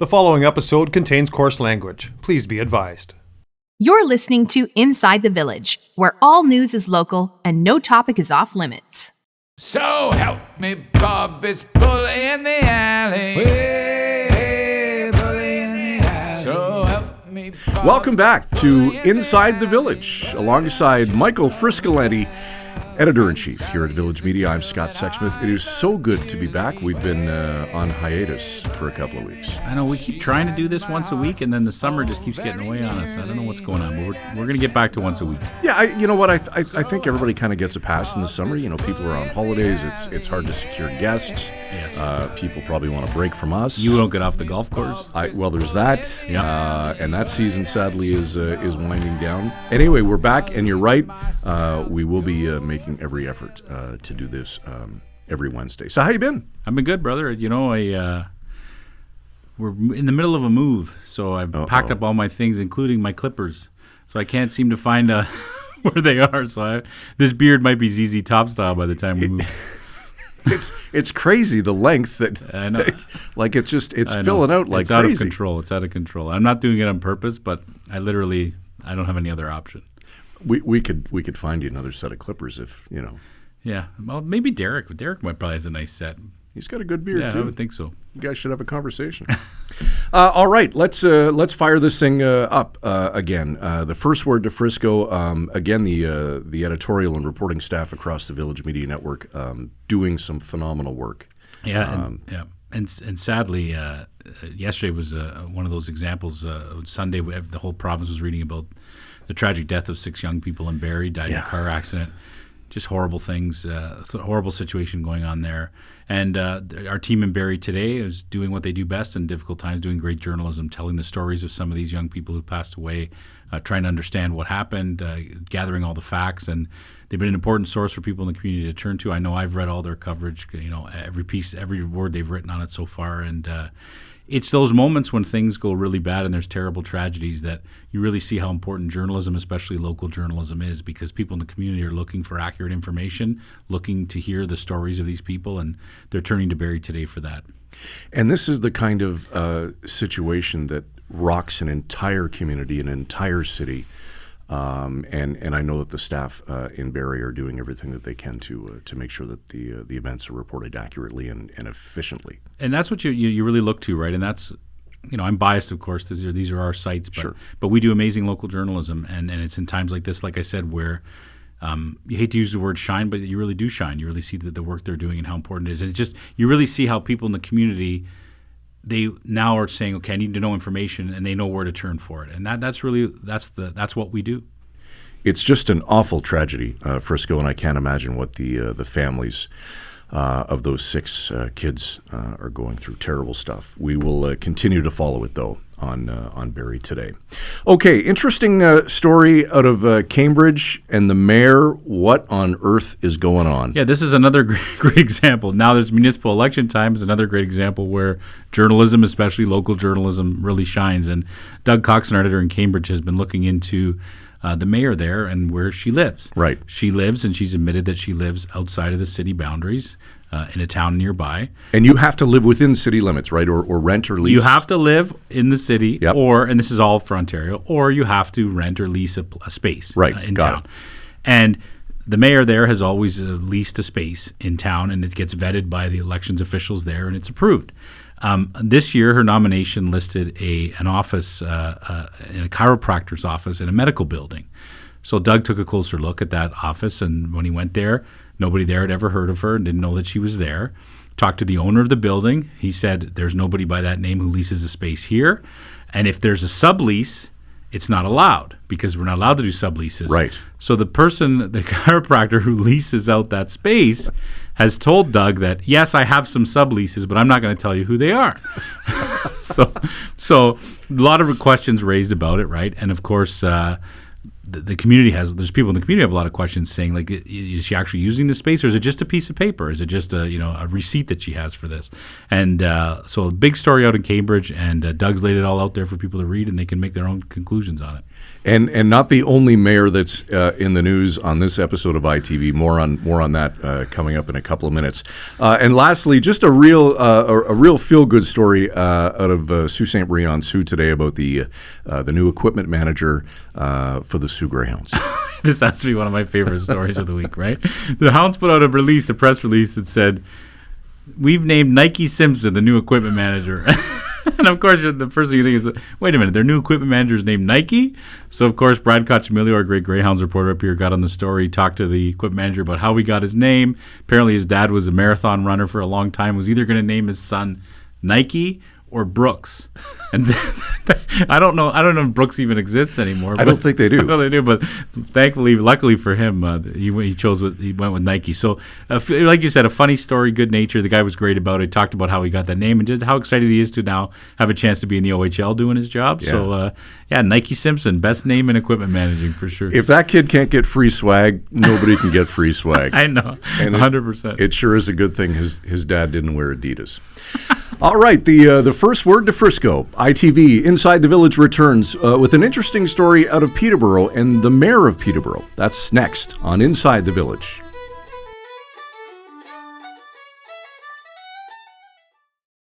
The following episode contains coarse language. Please be advised. You're listening to Inside the Village, where all news is local and no topic is off limits. So help me, Bob, it's bully in the alley. Hey, bully in the alley. So help me, Bob. Welcome back to Inside the Village, alongside Michael Friscoletti, Editor-in-Chief here at Village Media. I'm Scott Sexsmith. It is so good to be back. We've been on hiatus for a couple of weeks. I know, we keep trying to do this once a week, and then the summer just keeps getting away on us. I don't know what's going on, but we're going to get back to once a week. Yeah, you know what? I think everybody kind of gets a pass in the summer. You know, people are on holidays. It's hard to secure guests. Yes. People probably want a break from us. You don't get off the golf course. Well, there's that. Yeah. And that season, sadly, is winding down. Anyway, we're back, and you're right. We will be making every effort to do this every Wednesday. So how you been? I've been good, brother. You know, we're in the middle of a move, so I've packed up all my things, including my clippers. So I can't seem to find where they are. So this beard might be ZZ Top style by the time we move. It's crazy the length that I know. Like it's filling out like it's crazy. Out of control. It's out of control. I'm not doing it on purpose, but I don't have any other option. We could find you another set of clippers if you know. Yeah, well, maybe Derek. Derek might probably has a nice set. He's got a good beard too. Yeah, I would think so. You guys should have a conversation. All right, let's fire this thing up again. The first word to Frisco. Again, the editorial and reporting staff across the Village Media Network doing some phenomenal work. Yeah, and sadly, yesterday was one of those examples. Sunday, the whole province was reading about the tragic death of 6 young people in Barrie, died in a car accident. Just horrible things, horrible situation going on there. And our team in Barrie today is doing what they do best in difficult times, doing great journalism, telling the stories of some of these young people who passed away, trying to understand what happened, gathering all the facts. And they've been an important source for people in the community to turn to. I know I've read all their coverage, you know, every piece, every word they've written on it so far. And it's those moments when things go really bad and there's terrible tragedies that you really see how important journalism, especially local journalism, is, because people in the community are looking for accurate information, looking to hear the stories of these people, and they're turning to Barrie today for that. And this is the kind of situation that rocks an entire community, an entire city. And I know that the staff in Barrie are doing everything that they can to make sure that the events are reported accurately and efficiently. And that's what you really look to, right? And that's, you know, I'm biased, of course. These are our sites, but we do amazing local journalism, and it's in times like this, like I said, where you hate to use the word shine, but you really do shine. You really see the work they're doing and how important it is. And it just, you really see how people in the community, they now are saying, okay, I need to know information, and they know where to turn for it. And that's what we do. It's just an awful tragedy, Frisco, and I can't imagine what the families of those 6 kids are going through. Terrible stuff. We will continue to follow it, though, on Barrie today. Okay, interesting story out of Cambridge and the mayor. What on earth is going on? Yeah, this is another great example. Now there's municipal election time. It's another great example where journalism, especially local journalism, really shines. And Doug Coxon, our editor in Cambridge, has been looking into the mayor there and where she lives. Right. She lives, and she's admitted that she lives outside of the city boundaries in a town nearby. And you have to live within city limits, right? Or rent or lease? You have to live in the city, yep. Or, and this is all for Ontario, or you have to rent or lease a space in town. And the mayor there has always leased a space in town, and it gets vetted by the elections officials there, and it's approved. This year, her nomination listed an office, in a chiropractor's office in a medical building. So Doug took a closer look at that office, and when he went there, nobody there had ever heard of her and didn't know that she was there. Talked to the owner of the building. He said, there's nobody by that name who leases a space here. And if there's a sublease, it's not allowed, because we're not allowed to do subleases. Right. So the chiropractor who leases out that space has told Doug that, yes, I have some subleases, but I'm not going to tell you who they are. So a lot of questions raised about it, right? And of course, the community there's people in the community have a lot of questions saying, like, is she actually using the space, or is it just a piece of paper? Is it just a receipt that she has for this? And so a big story out in Cambridge, and Doug's laid it all out there for people to read, and they can make their own conclusions on it. And not the only mayor that's in the news on this episode of ITV. More on that coming up in a couple of minutes. And lastly, just a real feel good story out of Sault Ste. Marie on Sioux today about the new equipment manager for the Sioux Greyhounds. This has to be one of my favorite stories of the week, right? The Hounds put out a press release that said, "We've named Nike Simpson the new equipment manager." And of course, the first thing you think is, wait a minute, their new equipment manager is named Nike? So of course, Brad Cochamilio, our great Greyhounds reporter up here, got on the story, talked to the equipment manager about how he got his name. Apparently his dad was a marathon runner for a long time, was either going to name his son Nike or Brooks. And I don't know if Brooks even exists anymore. I don't think they do. No, they do. But thankfully, luckily for him, he went with Nike. So, like you said, a funny story, good nature. The guy was great about it. Talked about how he got that name and just how excited he is to now have a chance to be in the OHL doing his job. Yeah. So, Nike Simpson, best name in equipment managing for sure. If that kid can't get free swag, nobody can get free swag. I know, and 100%. It sure is a good thing his dad didn't wear Adidas. All right, the first word to Frisco. ITV Inside the Village returns with an interesting story out of Peterborough and the mayor of Peterborough. That's next on Inside the Village.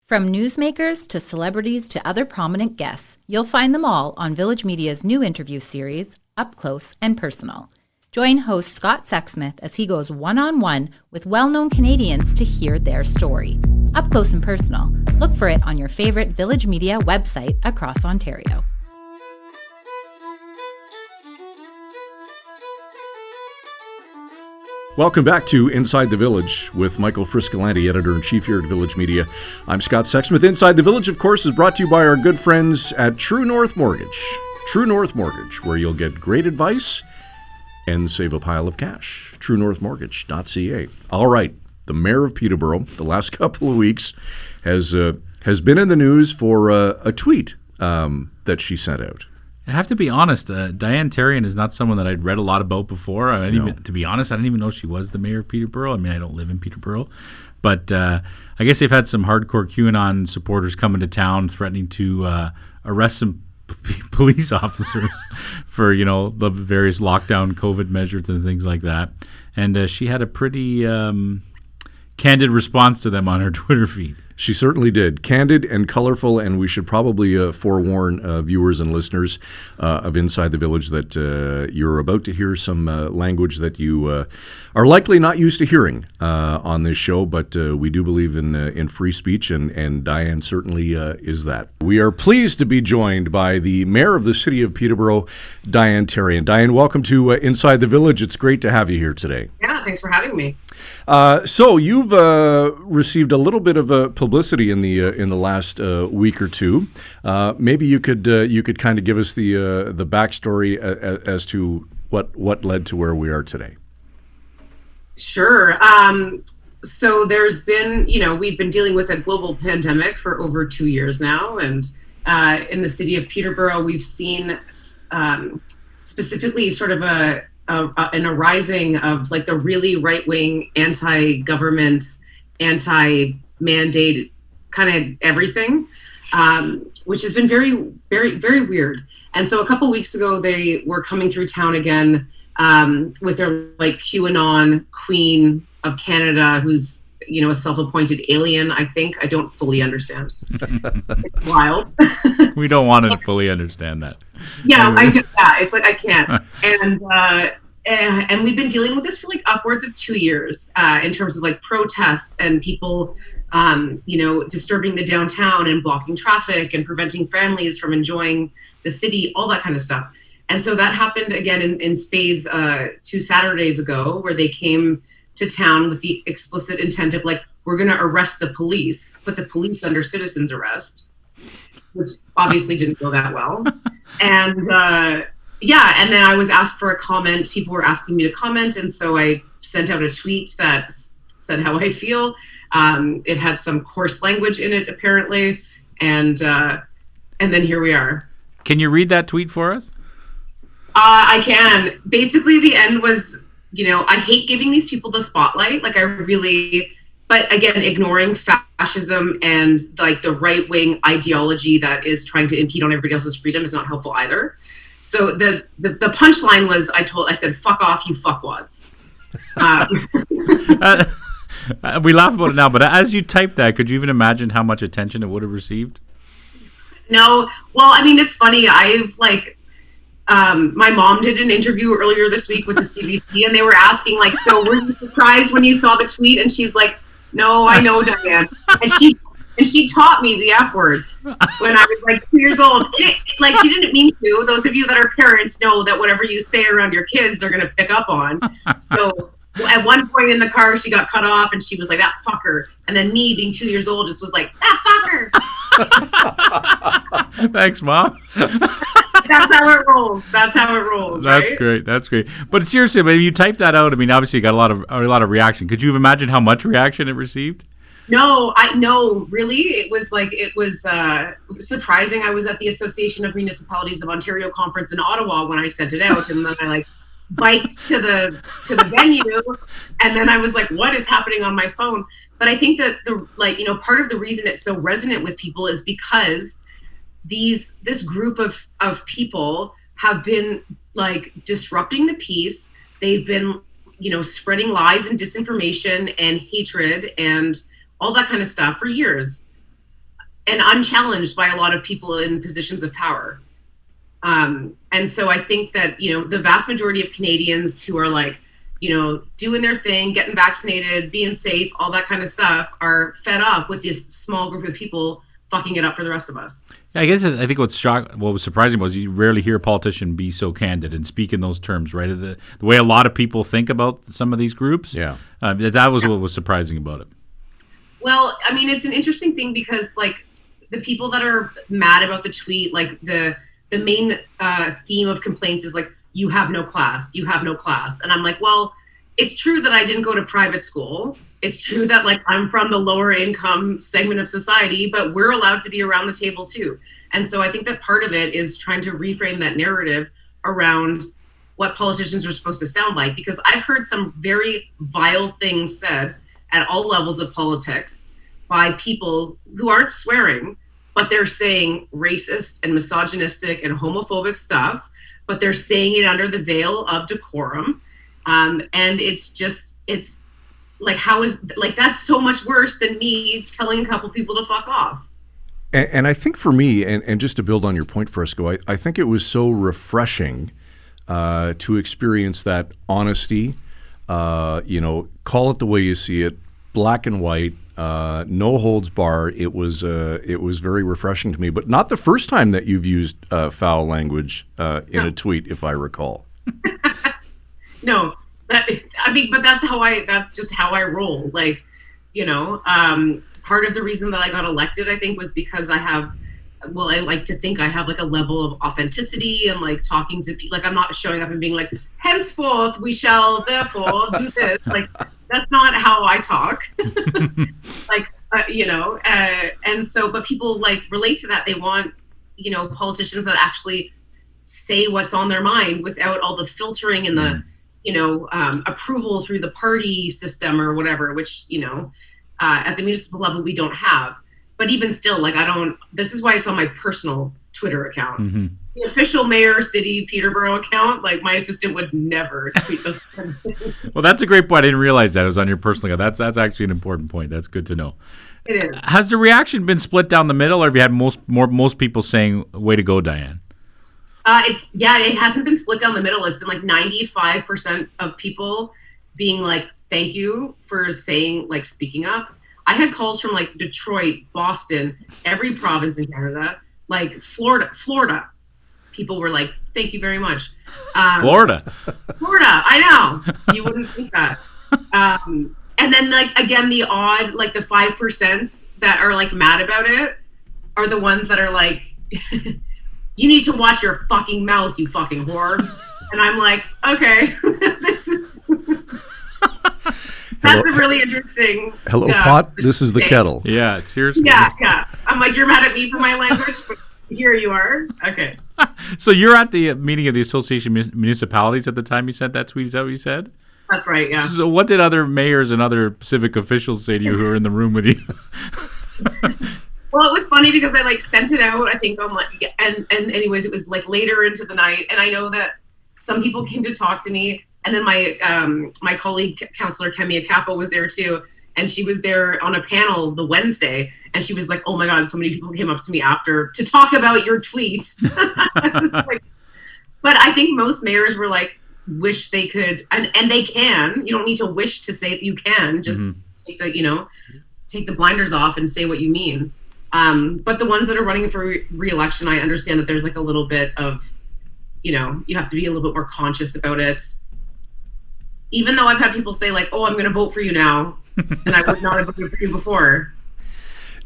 From newsmakers to celebrities to other prominent guests, you'll find them all on Village Media's new interview series, Up Close and Personal. Join host Scott Sexsmith as he goes one-on-one with well-known Canadians to hear their story. Up Close and Personal. Look for it on your favorite Village Media website across Ontario. Welcome back to Inside the Village with Michael Friscolanti, editor-in-chief here at Village Media. I'm Scott Sexsmith. Inside the Village, of course, is brought to you by our good friends at True North Mortgage. True North Mortgage, where you'll get great advice and save a pile of cash. TrueNorthMortgage.ca. All right, the mayor of Peterborough, the last couple of weeks, has been in the news for a tweet that she sent out. I have to be honest, Diane Therrien is not someone that I'd read a lot about before. To be honest, I didn't even know she was the mayor of Peterborough. I mean, I don't live in Peterborough. But I guess they've had some hardcore QAnon supporters come into town threatening to arrest some police officers for, the various lockdown COVID measures and things like that. And she had a pretty candid response to them on her Twitter feed. She certainly did. Candid and colorful, and we should probably forewarn viewers and listeners of Inside the Village that you're about to hear some language that you are likely not used to hearing on this show, but we do believe in free speech, and Diane certainly is that. We are pleased to be joined by the mayor of the city of Peterborough, Diane Therrien. Diane, welcome to Inside the Village. It's great to have you here today. Yeah, thanks for having me. So you've received a little bit of publicity in the last week or two. Maybe you could kind of give us the backstory as to what led to where we are today. Sure. So there's been, we've been dealing with a global pandemic for over 2 years now, and in the city of Peterborough, we've seen specifically sort of an arising of like the really right-wing anti-government, anti-mandate kind of everything, which has been very, very, very weird. And so a couple weeks ago, they were coming through town again with their like QAnon queen of Canada, who's, a self-appointed alien, I think. I don't fully understand. It's wild. We don't want to fully understand that. Yeah, but I can't. And we've been dealing with this for like upwards of 2 years in terms of like protests and people, disturbing the downtown and blocking traffic and preventing families from enjoying the city, all that kind of stuff. And so that happened again in spades 2 Saturdays ago, where they came to town with the explicit intent of like, we're going to arrest the police, put the police under citizen's arrest, which obviously didn't go that well. And and then I was asked for a comment. People were asking me to comment. And so I sent out a tweet that said how I feel. It had some coarse language in it, apparently. And then here we are. Can you read that tweet for us? I can. Basically, the end was, I hate giving these people the spotlight. Like but again, ignoring fascism and like the right-wing ideology that is trying to impede on everybody else's freedom is not helpful either. So the punchline was, I said, fuck off, you fuckwads. We laugh about it now, but as you typed that, could you even imagine how much attention it would have received? No. Well, I mean, it's funny. I've my mom did an interview earlier this week with the CBC, and they were asking, like, so were you surprised when you saw the tweet? And she's like, no, I know, Diane. And she taught me the F word when I was like 2 years old. Like, she didn't mean to. Those of you that are parents know that whatever you say around your kids, they're going to pick up on. So at one point in the car, she got cut off, and she was like, that fucker. And then me, being 2 years old, just was like, that fucker. Thanks, Mom. That's how it rolls. That's That's right? great. But seriously, when you typed that out, I mean, obviously you got a lot of reaction. Could you imagine how much reaction it received? No, really. It was surprising. I was at the Association of Municipalities of Ontario conference in Ottawa when I sent it out, and then I biked to the venue, and then I was like, what is happening on my phone? But I think that part of the reason it's so resonant with people is because this group of people have been disrupting the peace. They've been spreading lies and disinformation and hatred and all that kind of stuff for years, and unchallenged by a lot of people in positions of power. And so I think that, the vast majority of Canadians who are doing their thing, getting vaccinated, being safe, all that kind of stuff, are fed up with this small group of people fucking it up for the rest of us. Yeah, I think what was surprising was you rarely hear a politician be so candid and speak in those terms, right? The way a lot of people think about some of these groups. Yeah. That was what was surprising about it. Well, I mean, it's an interesting thing because the people that are mad about the tweet, the main theme of complaints is you have no class. And I'm like, well, it's true that I didn't go to private school. It's true that I'm from the lower income segment of society, but we're allowed to be around the table too. And so I think that part of it is trying to reframe that narrative around what politicians are supposed to sound like, because I've heard some very vile things said at all levels of politics by people who aren't swearing, but they're saying racist and misogynistic and homophobic stuff, but they're saying it under the veil of decorum. And it's that's so much worse than me telling a couple people to fuck off. And I think for me, and just to build on your point, Frisco, I think it was so refreshing to experience that honesty. Call it the way you see it, black and white, no holds bar. It was very refreshing to me, but not the first time that you've used foul language in a tweet, if I recall. No, but that's just how I roll. Part of the reason that I got elected, I think, was because I like to think I have a level of authenticity and talking to people. I'm not showing up and being henceforth we shall therefore do this. That's not how I talk. And so, but people relate to that. They want, politicians that actually say what's on their mind without all the filtering and the, approval through the party system or whatever, which, at the municipal level, we don't have. But even still, this is why it's on my personal Twitter account. Mm-hmm. The official mayor city Peterborough account, my assistant would never tweet those. Well, that's a great point. I didn't realize that it was on your personal account. That's actually an important point. That's good to know. It is. Has the reaction been split down the middle, or have you had most people saying, way to go, Diane? It hasn't been split down the middle. It's been 95% of people being thank you for saying, speaking up. I had calls from Detroit, Boston, every province in Canada, Florida. People were thank you very much. Florida, I know. You wouldn't think that. And then again, the odd, the 5% that are mad about it are the ones that are you need to watch your fucking mouth, you fucking whore. And I'm okay, this is... That's a really interesting... Hello, pot. This is the kettle. Yeah, seriously. Yeah. I'm you're mad at me for my language, but here you are. Okay. So you're at the meeting of the Association of Municipalities at the time you sent that tweet. Is that what you said? That's right, yeah. So what did other mayors and other civic officials say to you who were in the room with you? Well, it was funny because I like sent it out, I think on like, and anyways, it was like later into the night. And I know that some people came to talk to me, and then my colleague, Councillor Kemia Capo, was there too. And she was there on a panel the Wednesday, and she was like, "Oh my God, so many people came up to me after to talk about your tweet." Like, but I think most mayors were like, wish they could, and they can. You don't need to wish to say that you can. Just take the blinders off and say what you mean. But the ones that are running for re-election, I understand that there's like a little bit of, you have to be a little bit more conscious about it. Even though I've had people say like, "Oh, I'm going to vote for you now," and I would not have voted for you before.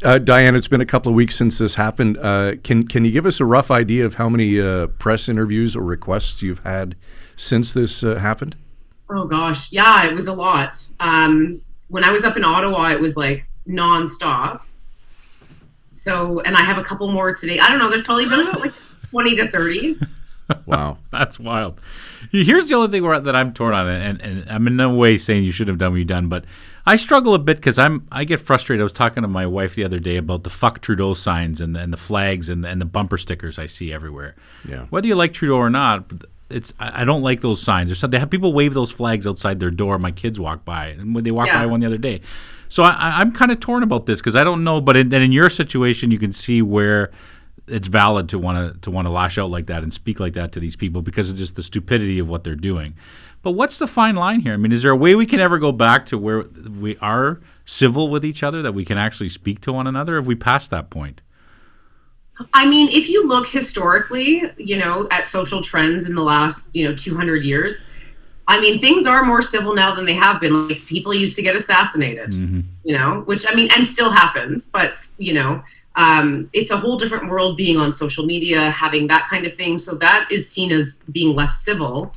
Diane, it's been a couple of weeks since this happened. Can you give us a rough idea of how many press interviews or requests you've had since this happened? Oh gosh, yeah, it was a lot. When I was up in Ottawa, it was like nonstop. So, and I have a couple more today. I don't know. There's probably been about like 20 to 30. Wow, that's wild. Here's the only thing that I'm torn on, and I'm in no way saying you should have done what you've done, but I struggle a bit because I get frustrated. I was talking to my wife the other day about the "fuck Trudeau" signs and the flags and the bumper stickers I see everywhere. Yeah. Whether you like Trudeau or not, I don't like those signs. They have people wave those flags outside their door. My kids walk by, and when they walked by one the other day. So I'm kind of torn about this because I don't know. But in your situation, you can see where it's valid to want to lash out like that and speak like that to these people because of just the stupidity of what they're doing. But what's the fine line here? I mean, is there a way we can ever go back to where we are civil with each other, that we can actually speak to one another? Have we passed that point? I mean, if you look historically, at social trends in the last, 200 years, I mean, things are more civil now than they have been. Like, people used to get assassinated, which, I mean, and still happens, but, it's a whole different world being on social media, having that kind of thing. So that is seen as being less civil.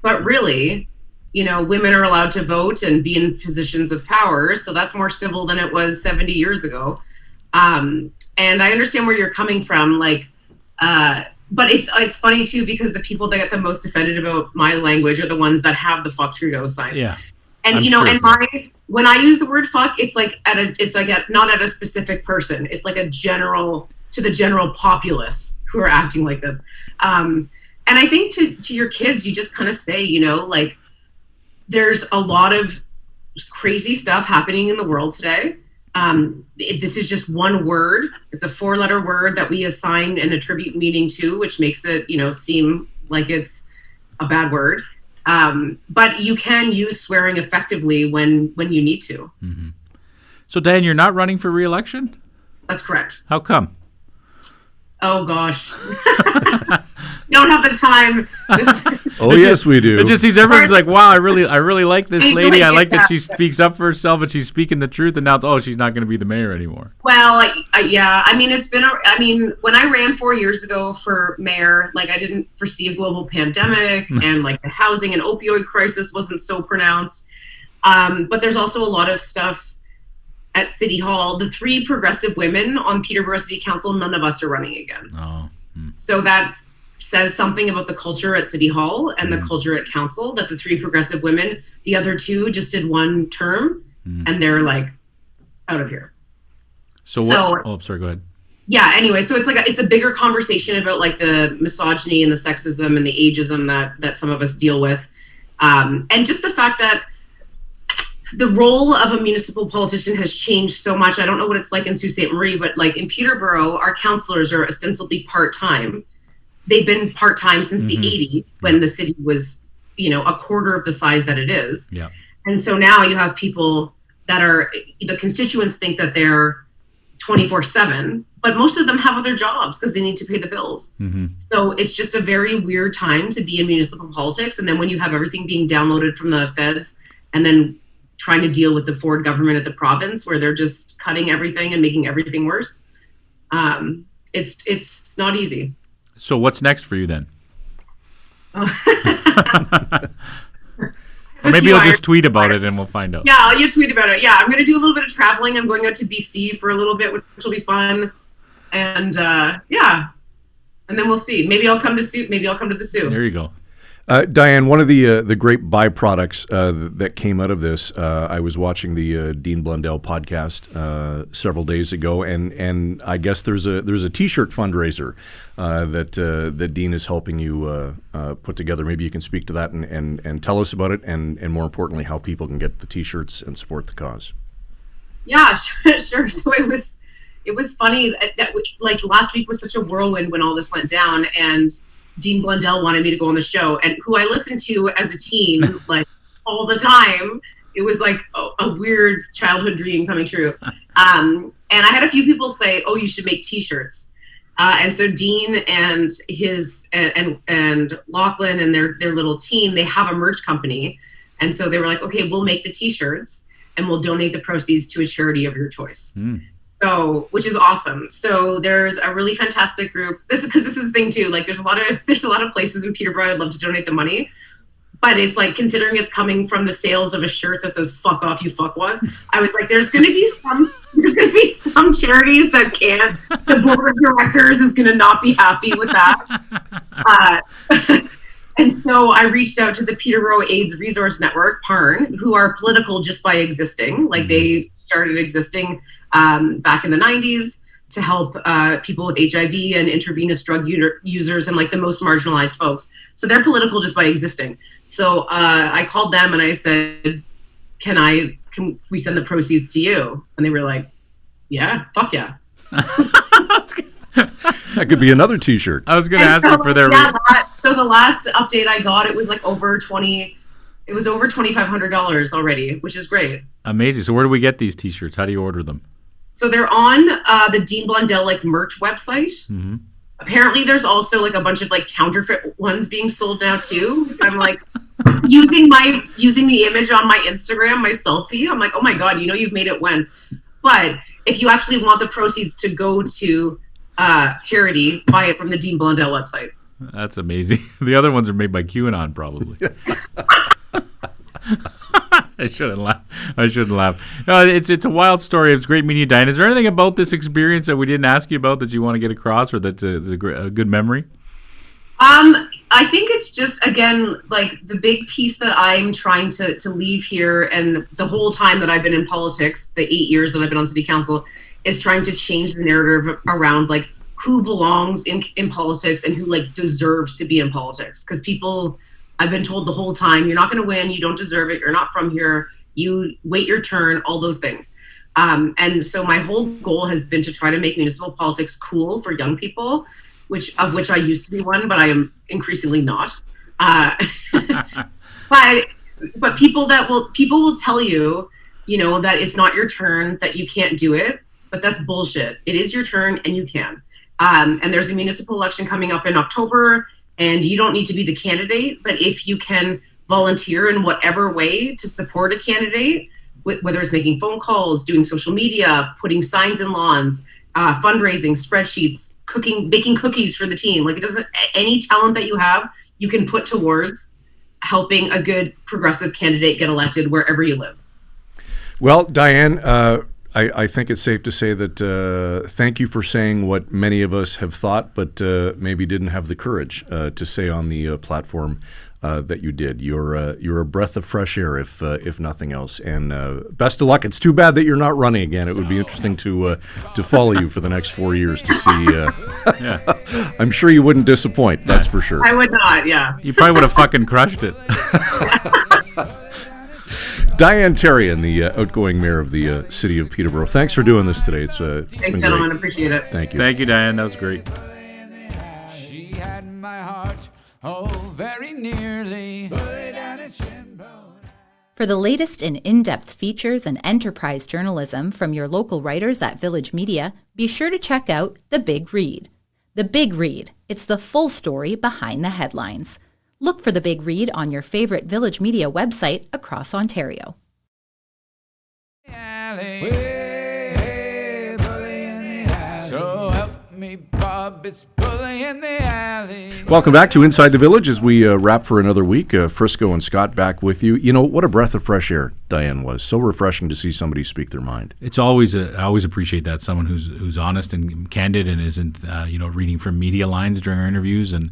But really, women are allowed to vote and be in positions of power. So that's more civil than it was 70 years ago. And I understand where you're coming from. Like, but it's funny too, because the people that get the most offended about my language are the ones that have the "fuck Trudeau" signs. Yeah. And when I use the word "fuck," it's not at a specific person. It's like to the general populace who are acting like this. And I think to your kids, you just kind of say, like, there's a lot of crazy stuff happening in the world today. This is just one word. It's a 4-letter word that we assign and attribute meaning to, which makes it, seem like it's a bad word. But you can use swearing effectively when you need to. Mm-hmm. So, Diane, you're not running for re-election? That's correct. How come? Oh gosh, don't have the time. Yes, we do. It just seems everyone's like, wow, I really like this lady. I like that she speaks up for herself and she's speaking the truth. And now she's not going to be the mayor anymore. Well, yeah. I mean, when I ran 4 years ago for mayor, like, I didn't foresee a global pandemic and like the housing and opioid crisis wasn't so pronounced. But there's also a lot of stuff at City Hall. The 3 progressive women on Peterborough City Council, none of us are running again. Oh. So that says something about the culture at City Hall and the culture at Council, that the 3 progressive women, the other 2 just did 1 term and they're like out of here. So what? Oh, sorry, go ahead. Yeah, anyway, so it's a bigger conversation about like the misogyny and the sexism and the ageism that some of us deal with. And just the fact that the role of a municipal politician has changed so much. I don't know what it's like in Sault Ste. Marie, but like in Peterborough, our councillors are ostensibly part-time. They've been part-time since the 80s when the city was, a quarter of the size that it is. Yeah. And so now you have people that are, the constituents think that they're 24/7, but most of them have other jobs because they need to pay the bills. Mm-hmm. So it's just a very weird time to be in municipal politics. And then when you have everything being downloaded from the feds and then trying to deal with the Ford government at the province where they're just cutting everything and making everything worse. It's not easy. So what's next for you then? Or maybe you'll just tweet about it and we'll find out. Yeah, you tweet about it. Yeah, I'm going to do a little bit of traveling. I'm going out to BC for a little bit, which will be fun. And and then we'll see. Maybe I'll come to Soo. Maybe I'll come to the Soo. There you go. Diane, one of the great byproducts that came out of this, I was watching the Dean Blundell podcast several days ago, and I guess there's a T-shirt fundraiser that Dean is helping you put together. Maybe you can speak to that and tell us about it, and more importantly, how people can get the T-shirts and support the cause. Yeah, sure. So it was funny that like last week was such a whirlwind when all this went down, and Dean Blundell wanted me to go on the show, and who I listened to as a teen, like all the time. It was like a weird childhood dream coming true. And I had a few people say, "Oh, you should make T-shirts." And so Dean and his and Lachlan and their little team, they have a merch company, and so they were like, "Okay, we'll make the T-shirts and we'll donate the proceeds to a charity of your choice." So, which is awesome. So there's a really fantastic group. This is the thing too. Like there's a lot of places in Peterborough I'd love to donate the money, but it's like considering it's coming from the sales of a shirt that says "fuck off, you fuckwads." I was like, there's gonna be some charities that can't. The board of directors is gonna not be happy with that. And so I reached out to the Peterborough AIDS Resource Network, PARN, who are political just by existing. Like they started existing back in the 90s to help people with HIV and intravenous drug users and like the most marginalized folks. So they're political just by existing. So I called them and I said, can we send the proceeds to you? And they were like, yeah, fuck yeah. That could be another T-shirt. I was going to ask you for their. Yeah, so the last update I got, it was like over $2,500 already, which is great. Amazing. So where do we get these T-shirts? How do you order them? So they're on the Dean Blundell like merch website. Mm-hmm. Apparently, there's also like a bunch of like counterfeit ones being sold now too. I'm like using the image on my Instagram, my selfie. I'm like, oh my god, you've made it when. But if you actually want the proceeds to go to charity, buy it from the Dean Blundell website. That's amazing. The other ones are made by QAnon, probably. I shouldn't laugh. It's a wild story. It's great meeting you, Diane. Is there anything about this experience that we didn't ask you about that you want to get across, or that's a good memory? I think it's just, again, like the big piece that I'm trying to leave here, and the whole time that I've been in politics, the 8 years that I've been on city council, is trying to change the narrative around like who belongs in politics and who like deserves to be in politics. Because people, I've been told the whole time, you're not going to win, you don't deserve it, you're not from here, you wait your turn, all those things. And so my whole goal has been to try to make municipal politics cool for young people, which I used to be one, but I am increasingly not. But people will tell you, that it's not your turn, that you can't do it, but that's bullshit. It is your turn and you can. And there's a municipal election coming up in October, and you don't need to be the candidate, but if you can volunteer in whatever way to support a candidate, whether it's making phone calls, doing social media, putting signs in lawns, fundraising, spreadsheets, cooking, baking cookies for the team. Like any talent that you have, you can put towards helping a good progressive candidate get elected wherever you live. Well, Diane, I think it's safe to say that thank you for saying what many of us have thought, but maybe didn't have the courage to say on the platform that you did. You're a breath of fresh air, if nothing else. And best of luck. It's too bad that you're not running again. It would be interesting to follow you for the next 4 years to see. Yeah. I'm sure you wouldn't disappoint. That's for sure. I would not. Yeah. You probably would have fucking crushed it. Diane Therrien, the outgoing mayor of the city of Peterborough. Thanks for doing this today. Thanks, gentlemen. Great. Appreciate it. Thank you. Thank you, Diane. That was great. She had my heart, very nearly. For the latest in in-depth features and enterprise journalism from your local writers at Village Media, be sure to check out The Big Read. The Big Read. It's the full story behind the headlines. Look for The Big Read on your favorite Village Media website across Ontario. So help me. me, Bob, it's bully in the alley. Welcome back to Inside the Village as we wrap for another week. Frisco and Scott back with you. You know, what a breath of fresh air Diane was. So refreshing to see somebody speak their mind. It's always I always appreciate that, someone who's honest and candid and isn't reading from media lines during our interviews, and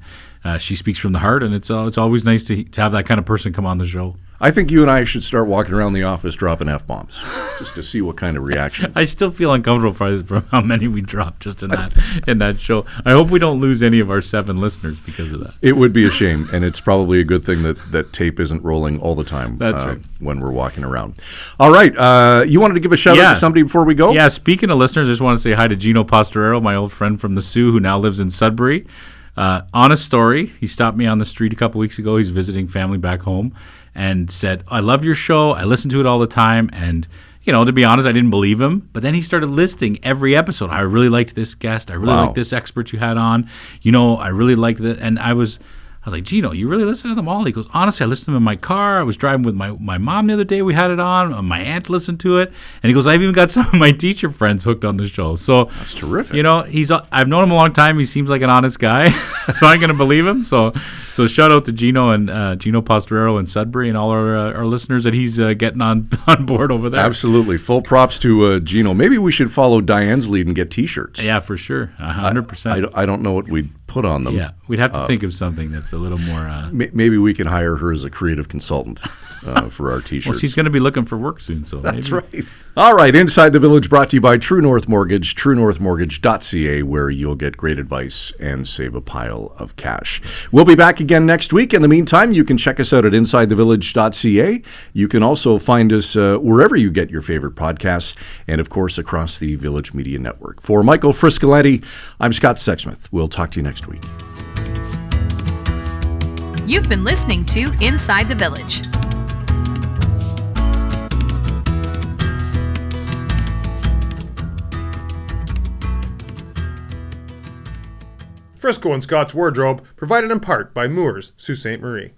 she speaks from the heart, and it's always nice to have that kind of person come on the show. I think you and I should start walking around the office dropping F-bombs just to see what kind of reaction. I still feel uncomfortable from how many we dropped just in that show. I hope we don't lose any of our 7 listeners because of that. It would be a shame, and it's probably a good thing that tape isn't rolling all the time. That's right. When we're walking around. All right. You wanted to give a shout-out to somebody before we go? Yeah, speaking of listeners, I just want to say hi to Gino Pastorero, my old friend from the Sioux who now lives in Sudbury. Honest story, he stopped me on the street a couple weeks ago. He's visiting family back home and said, I love your show. I listen to it all the time. And, to be honest, I didn't believe him. But then he started listing every episode. I really liked this guest. I really liked this expert you had on. I really liked it. And I was like, Gino, you really listen to them all? He goes, honestly, I listened to them in my car. I was driving with my mom the other day. We had it on. My aunt listened to it. And he goes, I've even got some of my teacher friends hooked on the show. So that's terrific. I've known him a long time. He seems like an honest guy. So I'm going to believe him. So shout out to Gino and Gino Pastorero in Sudbury and all our listeners that he's getting on board over there. Absolutely. Full props to Gino. Maybe we should follow Diane's lead and get T-shirts. Yeah, for sure. 100%. I don't know what we'd put on them. Yeah, we'd have to think of something that's a little more... maybe we can hire her as a creative consultant for our T-shirts. Well, she's going to be looking for work soon, so that's maybe. Right. All right, Inside the Village brought to you by True North Mortgage, truenorthmortgage.ca, where you'll get great advice and save a pile of cash. We'll be back again next week. In the meantime, you can check us out at insidethevillage.ca. You can also find us wherever you get your favorite podcasts, and of course across the Village Media Network. For Michael Friscoletti, I'm Scott Sexsmith. We'll talk to you next week. You've been listening to Inside the Village. Frisco and Scott's wardrobe provided in part by Moores, Sault Ste. Marie.